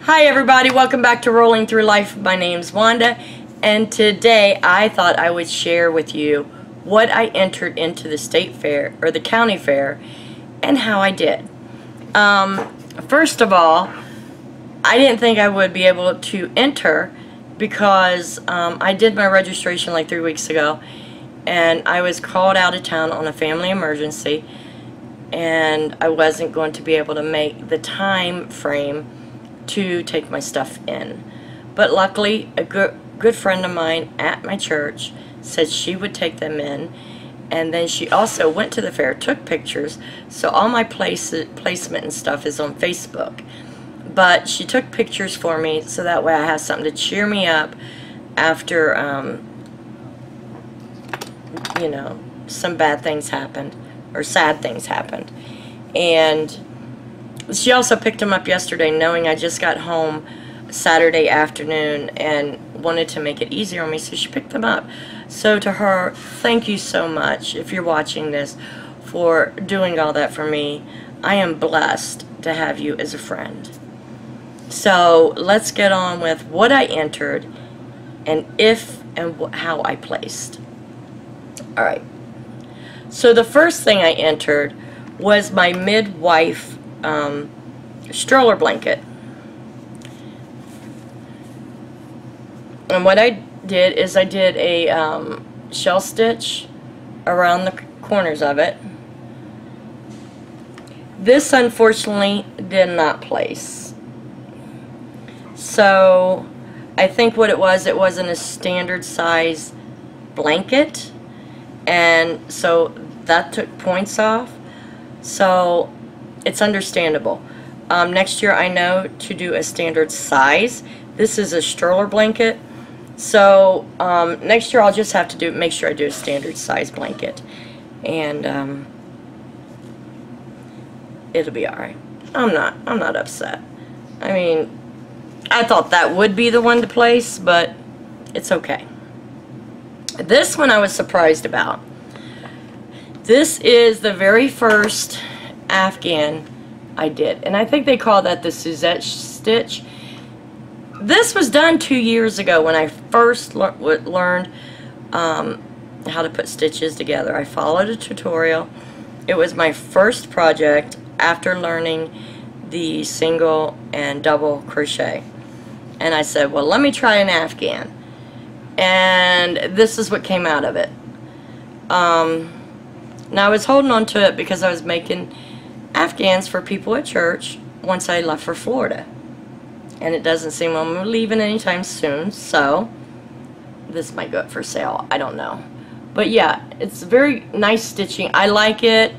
Hi everybody, welcome back to Rolling Through Life. My name's Wanda, and today I thought I would share with you what I entered into the state fair, or the county fair, and how I did. First of all, I didn't think I would be able to enter because I did my registration like 3 weeks ago, and I was called out of town on a family emergency, and I wasn't going to be able to make the time frame to take my stuff in. But luckily, a good friend of mine at my church said she would take them in, and then she also went to the fair, took pictures, so all my placement and stuff is on Facebook. But she took pictures for me so that way I have something to cheer me up after, you know, some bad things happened, or sad things happened. And she also picked them up yesterday, knowing I just got home Saturday afternoon and wanted to make it easier on me, so she picked them up. So to her, thank you so much, if you're watching this, for doing all that for me. I am blessed to have you as a friend. So let's get on with what I entered and if and how I placed. Alright, so the first thing I entered was my Midwife stroller blanket. And what I did is I did a shell stitch around the corners of it. This unfortunately did not place. So I think what it wasn't a standard size blanket, and so that took points off. So it's understandable. Next year I know to do a standard size. This is a stroller blanket, so next year I'll just have to make sure I do a standard size blanket, and it'll be alright. I'm not upset. I mean, I thought that would be the one to place, but it's okay. This one I was surprised about. This is the very first Afghan I did, and I think they call that the Suzette stitch. This was done 2 years ago when I first learned how to put stitches together. I followed a tutorial. It was my first project after learning the single and double crochet, and I said, well, let me try an Afghan, and this is what came out of it. Now I was holding on to it because I was making Afghans for people at church once I left for Florida, and it doesn't seem I'm leaving anytime soon, so this might go up for sale, I don't know. But yeah, it's very nice stitching. I like it.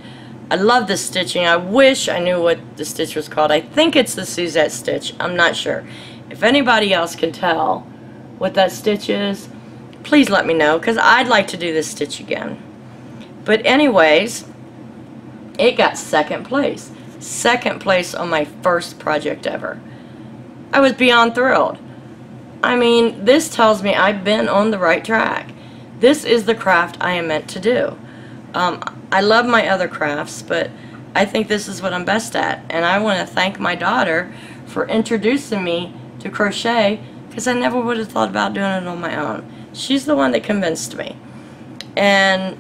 I love the stitching. I wish I knew what the stitch was called. I think it's the Suzette stitch. I'm not sure. If anybody else can tell what that stitch is, please let me know, because I'd like to do this stitch again. But anyways, it got second place. Second place on my first project ever. I was beyond thrilled. I mean, this tells me I've been on the right track. This is the craft I am meant to do. I love my other crafts, but I think this is what I'm best at. And I want to thank my daughter for introducing me to crochet, because I never would have thought about doing it on my own. She's the one that convinced me. And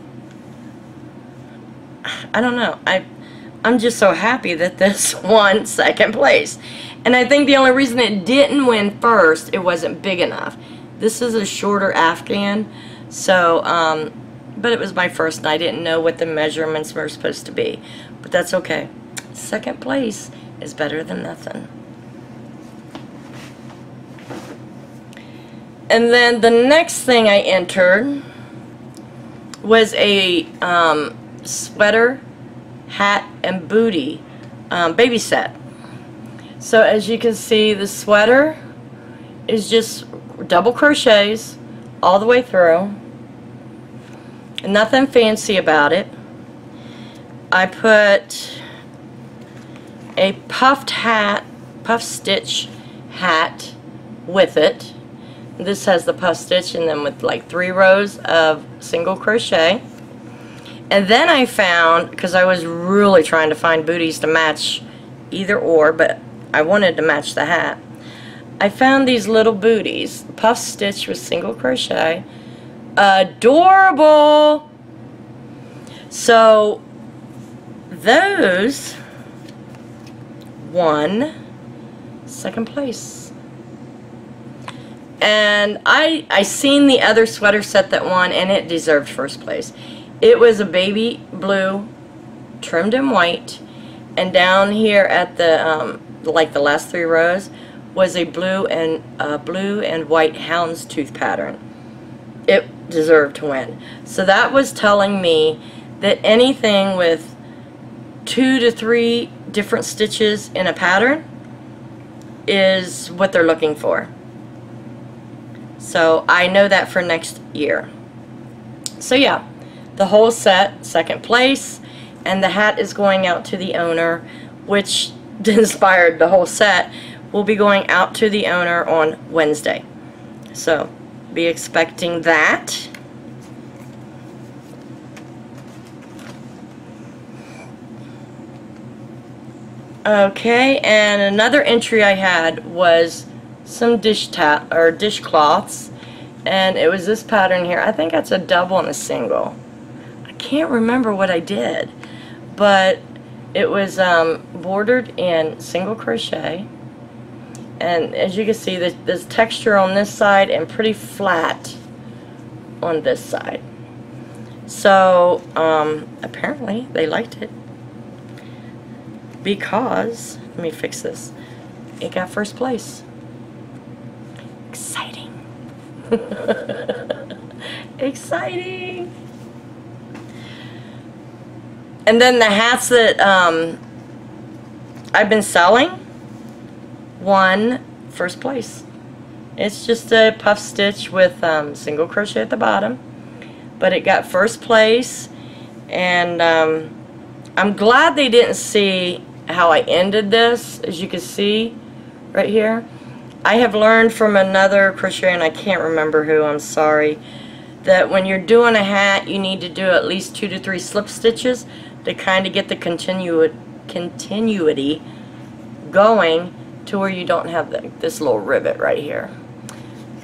I don't know, I'm just so happy that this won second place. And I think the only reason it didn't win first, it wasn't big enough. This is a shorter Afghan, so but it was my first and I didn't know what the measurements were supposed to be, but that's okay. Second place is better than nothing. And then the next thing I entered was a sweater, hat, and booty baby set. So as you can see, the sweater is just double crochets all the way through. Nothing fancy about it. I put a puffed stitch hat with it. This has the puff stitch, and then with like 3 rows of single crochet. And then I found, because I was really trying to find booties to match either or, but I wanted to match the hat, I found these little booties, puff stitch with single crochet. Adorable! So those won second place. And I seen the other sweater set that won, and it deserved first place. It was a baby blue trimmed in white, and down here at the like the last 3 rows was a blue and white houndstooth pattern. It deserved to win. So that was telling me that anything with 2 to 3 different stitches in a pattern is what they're looking for. So I know that for next year. So yeah, the whole set, second place, and the hat is going out to the owner, which inspired the whole set, will be going out to the owner on Wednesday. So be expecting that. Okay, and another entry I had was some dishcloths, and it was this pattern here. I think that's a double and a single. I can't remember what I did, but it was bordered in single crochet, and as you can see, there's texture on this side and pretty flat on this side. So apparently they liked it, because let me fix this, it got first place. Exciting. Exciting. And then the hats that I've been selling won first place. It's just a puff stitch with single crochet at the bottom, but it got first place. And I'm glad they didn't see how I ended this. As you can see right here, I have learned from another crocheter, and I can't remember who, I'm sorry, that when you're doing a hat, you need to do at least 2 to 3 slip stitches to kind of get the continuity going to where you don't have this little rivet right here.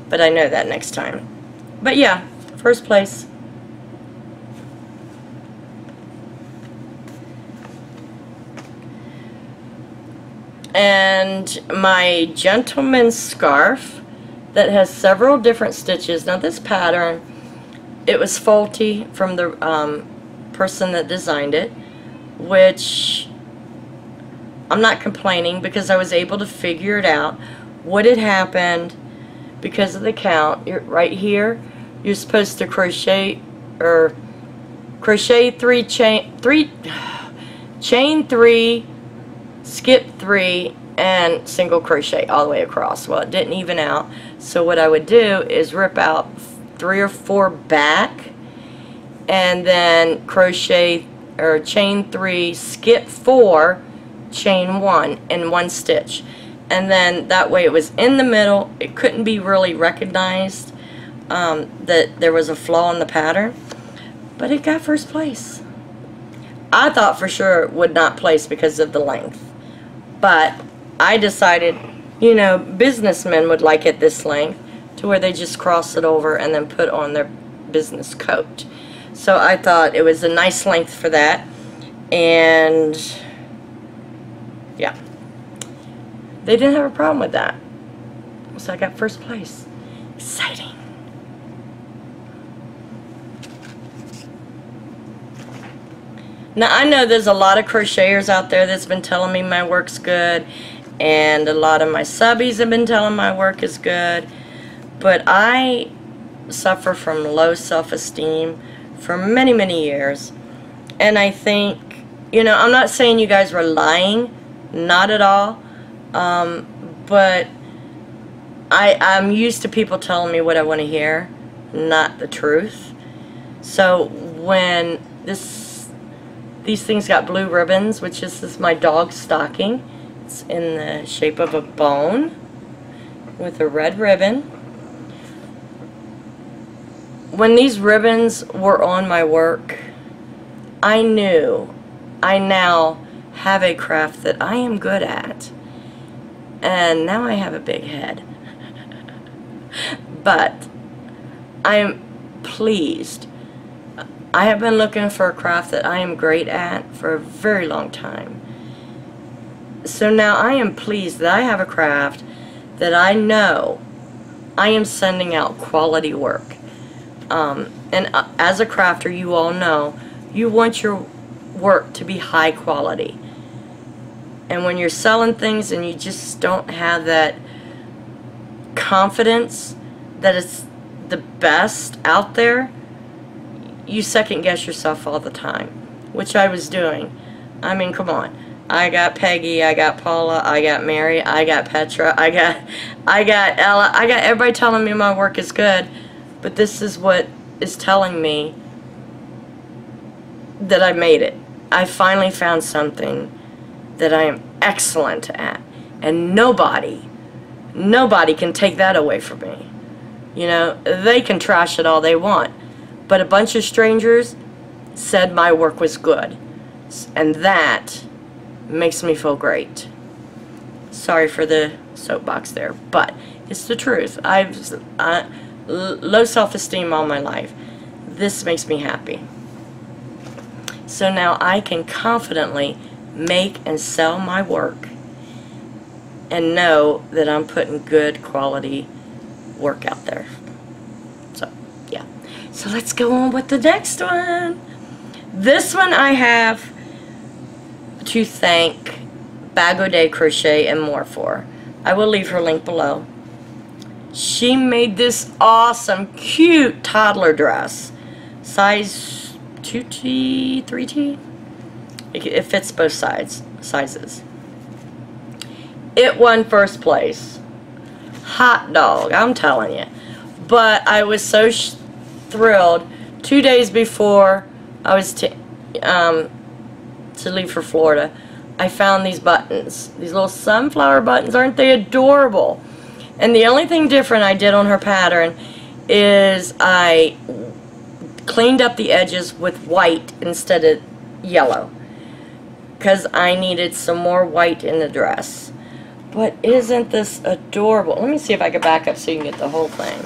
But I know that next time. But yeah, first place. And my gentleman's scarf that has several different stitches. Now this pattern, it was faulty from the person that designed it, which I'm not complaining, because I was able to figure it out what had happened because of the count. Right here, you're supposed to crochet 3 chain 3, skip 3, and single crochet all the way across. Well, it didn't even out, so what I would do is rip out 3 or 4 back, and then crochet or chain 3, skip 4, chain 1 in 1 stitch, and then that way it was in the middle. It couldn't be really recognized that there was a flaw in the pattern, but it got first place. I thought for sure it would not place because of the length, but I decided, you know, businessmen would like it this length, to where they just cross it over and then put on their business coat. So I thought it was a nice length for that, and yeah, they didn't have a problem with that. So I got first place. Exciting. Now I know there's a lot of crocheters out there that's been telling me my work's good, and a lot of my subbies have been telling my work is good, but I suffer from low self-esteem for many, many years, and I think, you know, I'm not saying you guys were lying, not at all, but I'm used to people telling me what I want to hear, not the truth. So when these things got blue ribbons, which is my dog's stocking. It's in the shape of a bone with a red ribbon. When these ribbons were on my work, I knew I now have a craft that I am good at. And now I have a big head. But I am pleased. I have been looking for a craft that I am great at for a very long time. So now I am pleased that I have a craft that I know I am sending out quality work. And as a crafter, you all know, you want your work to be high quality. And when you're selling things and you just don't have that confidence that it's the best out there, you second guess yourself all the time, which I was doing. I mean, come on. I got Peggy, I got Paula, I got Mary, I got Petra, I got Ella, I got everybody telling me my work is good, but this is what is telling me that I made it. I finally found something that I am excellent at, and nobody can take that away from me. You know, they can trash it all they want, but a bunch of strangers said my work was good, and that makes me feel great. Sorry for the soapbox there, but it's the truth. I've low self-esteem all my life. This makes me happy. So now I can confidently make and sell my work and know that I'm putting good quality work out there. So, yeah. So let's go on with the next one. This one I have to thank Bag-O-Day Crochet and More for. I will leave her link below. She made this awesome, cute toddler dress. Size 2T, 3T? It fits both sizes. It won first place. Hot dog, I'm telling you. But I was so thrilled. 2 days before I was to leave for Florida, I found these buttons. These little sunflower buttons. Aren't they adorable? And the only thing different I did on her pattern is I cleaned up the edges with white instead of yellow, because I needed some more white in the dress. But isn't this adorable? Let me see if I can back up so you can get the whole thing.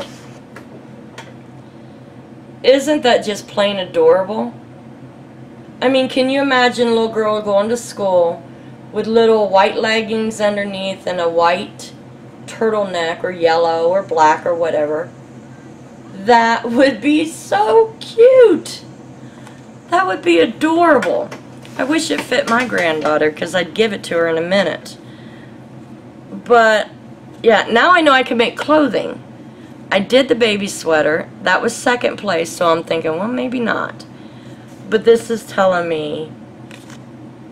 Isn't that just plain adorable? I mean, can you imagine a little girl going to school with little white leggings underneath and a white turtleneck, or yellow or black or whatever? That would be so cute. That would be adorable. I wish it fit my granddaughter, because I'd give it to her in a minute. But yeah, now I know I can make clothing. I did the baby sweater. That was second place, so I'm thinking, well, maybe not. But this is telling me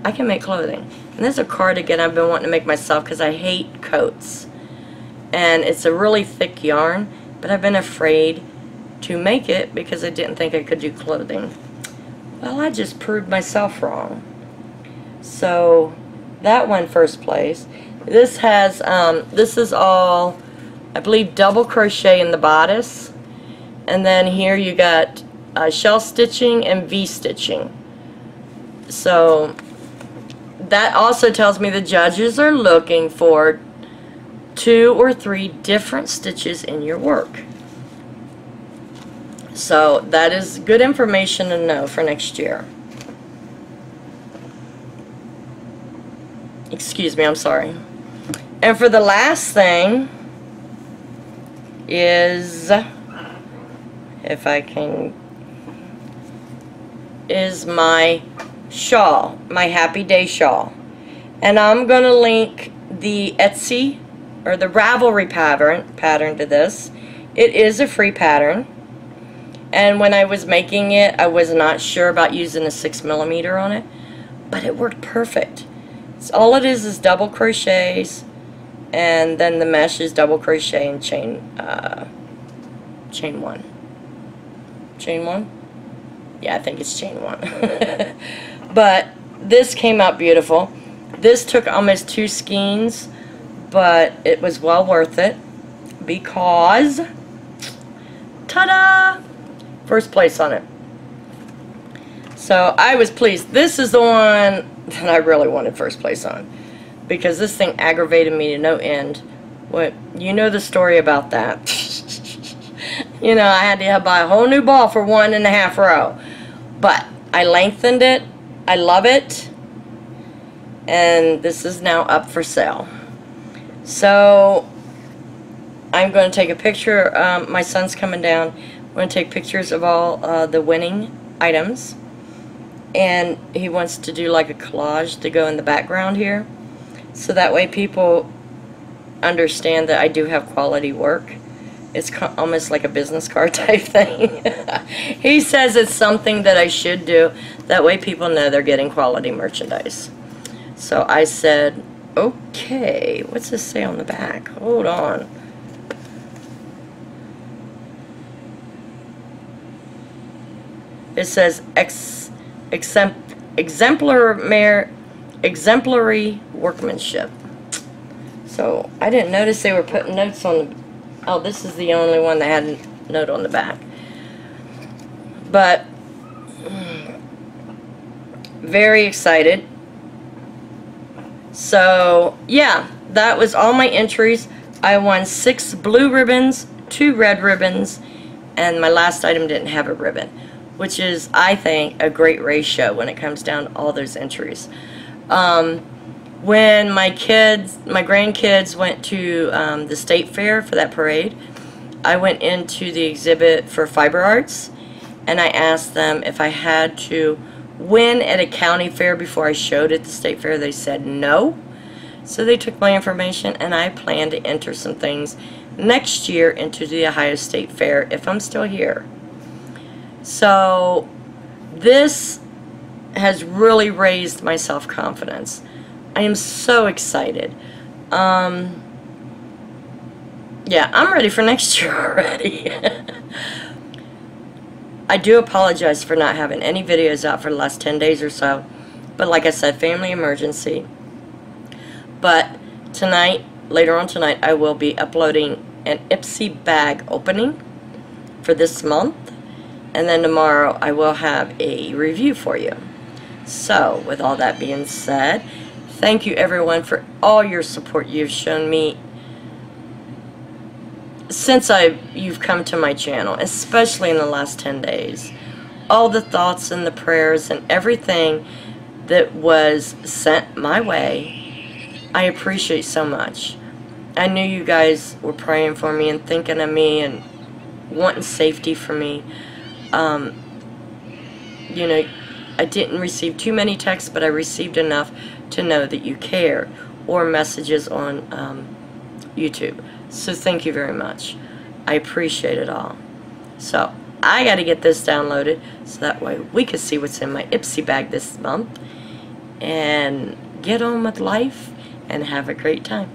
I can make clothing. And there's a cardigan I've been wanting to make myself, because I hate coats. And it's a really thick yarn, but I've been afraid to make it because I didn't think I could do clothing. Well, I just proved myself wrong. So that won first place. This has this is all, I believe, double crochet in the bodice, and then here you got shell stitching and V stitching. So that also tells me the judges are looking for 2 or 3 different stitches in your work. So that is good information to know for next year. Excuse me, I'm sorry. And for the last thing is, if I can, is my shawl, my Happy Day shawl. And I'm going to link the Etsy or the Ravelry pattern to this. It is a free pattern. And when I was making it, I was not sure about using a 6mm on it, but it worked perfect. So all it is double crochets, and then the mesh is double crochet and chain one. Chain one? Yeah, I think it's chain one. But this came out beautiful. This took almost 2 skeins, but it was well worth it because, ta-da! First place on it. So I was pleased. This is the one that I really wanted first place on, because this thing aggravated me to no end. What, you know the story about that. You know, I had to buy a whole new ball for 1.5 row. But I lengthened it. I love it. And this is now up for sale. So I'm going to take a picture. My son's coming down. I'm going to take pictures of all the winning items. And he wants to do like a collage to go in the background here. So that way people understand that I do have quality work. It's almost like a business card type thing. He says it's something that I should do. That way people know they're getting quality merchandise. So I said, okay, what's this say on the back? Hold on. It says exemplary workmanship. So I didn't notice they were putting notes on the... Oh, this is the only one that had a note on the back. But very excited. So yeah, that was all my entries. I won 6 blue ribbons, 2 red ribbons, and my last item didn't have a ribbon, which is, I think, a great ratio when it comes down to all those entries. When my grandkids went to the state fair for that parade, I went into the exhibit for fiber arts, and I asked them if I had to win at a county fair before I showed at the state fair. They said no. So they took my information, and I plan to enter some things next year into the Ohio State Fair if I'm still here. So this has really raised my self-confidence. I am so excited. Yeah, I'm ready for next year already. I do apologize for not having any videos out for the last 10 days or so. But like I said, family emergency. But tonight, later on tonight, I will be uploading an Ipsy bag opening for this month. And then tomorrow I will have a review for you. So, with all that being said, thank you everyone for all your support you've shown me since you've come to my channel, especially in the last 10 days. All the thoughts and the prayers and everything that was sent my way, I appreciate so much. I knew you guys were praying for me and thinking of me and wanting safety for me. You know, I didn't receive too many texts, but I received enough to know that you care, or messages on YouTube. So thank you very much. I appreciate it all. So I got to get this downloaded so that way we can see what's in my Ipsy bag this month and get on with life and have a great time.